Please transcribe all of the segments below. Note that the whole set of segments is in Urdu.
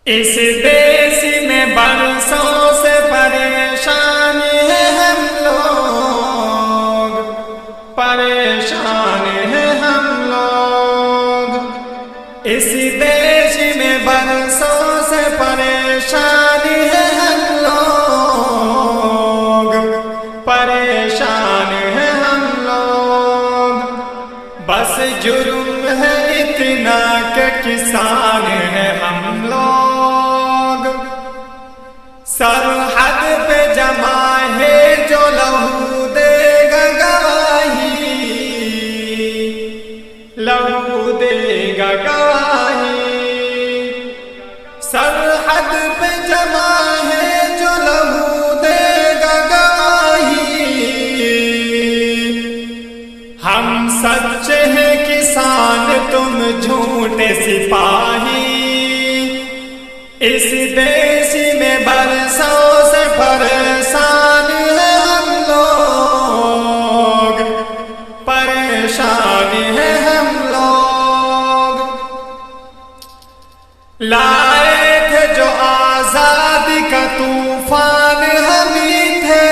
اس دیس میں برسوں سے پریشان ہیں ہم لوگ، پریشان ہیں ہم لوگ۔ اس دیش میں برسوں سے پریشان ہیں ہم لوگ، پریشان ہیں ہم لوگ۔ بس جرم ہے اتنا کہ کسان ہیں ہم لوگ۔ سرحد پہ جمع ہے جو لہو دے گا گواہی، لہو دے گا گواہی۔ سرحد پہ جمع ہے جو لہو دے گا گواہی۔ ہم سچے ہیں کسان تم جھوٹے سپاہی۔ اس دیش میں برسوں سے پریشان ہیں ہم لوگ، پریشان ہیں ہم لوگ۔ لائے تھے جو آزادی کا طوفان ہم ہی تھے،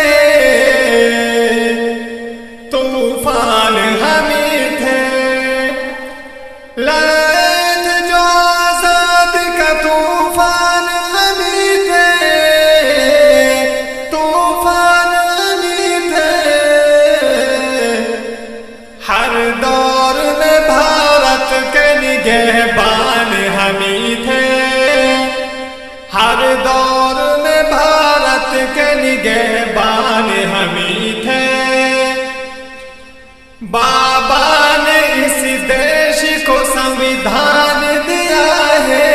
طوفان ہم ہی تھے۔ لائے تھے جو آزادی کا طوفان ہم ہی تھے، طوفان ہم ہی تھے۔ ہر دور میں بھارت کے نگہبان ہم ہی تھے، ہر دور میں بھارت کے نگہبان ہم ہی تھے۔ بابا نے اس دیش کو سنویدھان دیا ہے،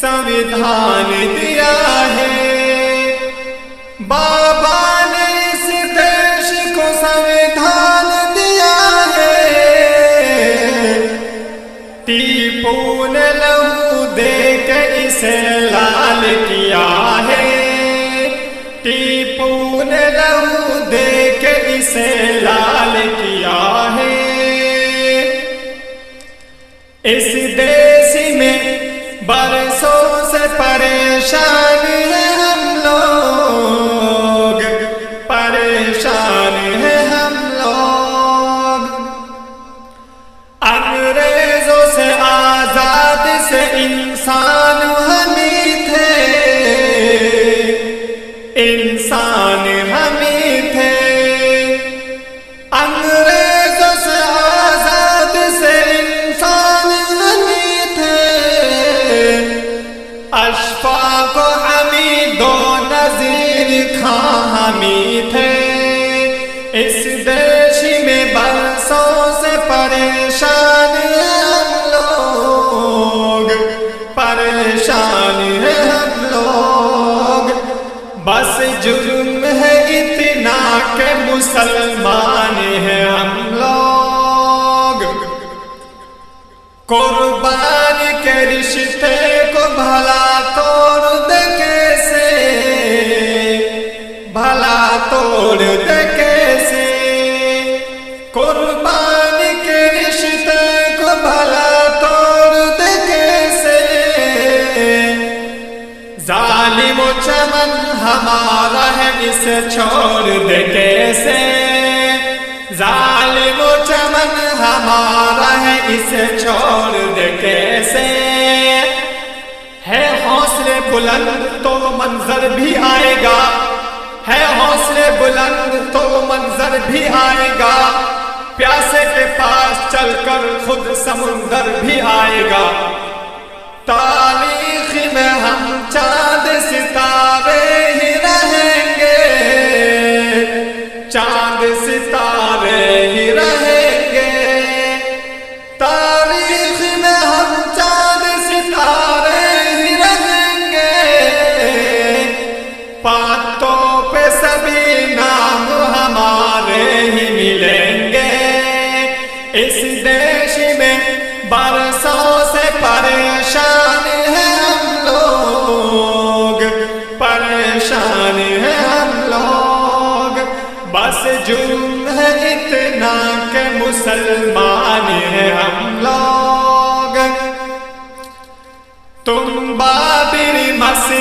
سنویدھان دیا ہے۔ بابا نے اس دیش کو سنویدھان دیا ہے۔ ٹیپو نے لہو دے کے اسے لال کیا ہے، ٹیپو نے لہو دے کے اسے لال کیا ہے۔ اس دیش میں برسوں سے پریشان ہیں ہم لوگ، پریشان ہیں ہم لوگ۔ انگریزوں سے آزاد سے انسان ہم ہی تھے، انسان ہم ہی تھے۔ انگریزوں سے آزاد سے انسان ہم ہی تھے۔ اشفاق و حمید و نذیر خاں ہم ہی تھے۔ اس دیش میں برسوں سے پریشان ہیں ہم لوگ، پریشان ہیں ہم لوگ۔ بس جرم ہے اتنا کہ مسلمان ہیں ہم لوگ۔ قربان کے رشتے کو بھلا توڑ دے کیسے، بھلا توڑ دے کیسے۔ قربان کے رشتے کو بھلا توڑ دے کیسے۔ ظالم و چمن ہمارا ہے اسے چھوڑ دے کیسے، ظالم و چمن ہمارا ہے اسے چھوڑ دے کیسے۔ ہے حوصلے بلند تو منظر بھی آئے گا، ہے حوصلے بلند تو منظر بھی آئے گا۔ پیاسے کے پاس چل کر خود سمندر بھی آئے گا۔ تاریخ میں ہم چاند ستارے ہی رہیں گے، چاند ستارے ہی رہیں گے۔ تاریخ میں ہم چاند ستارے ہی رہیں گے۔ پاتوں پہ سبھی نام ہمارے ہی ملیں گے۔ اس دیش میں برسوں سے پریشان ہیں ہم لوگ، پریشان ہیں ہم لوگ۔ بس جرم ہے اتنا کہ مسلمان مسلمان ہیں ہم لوگ،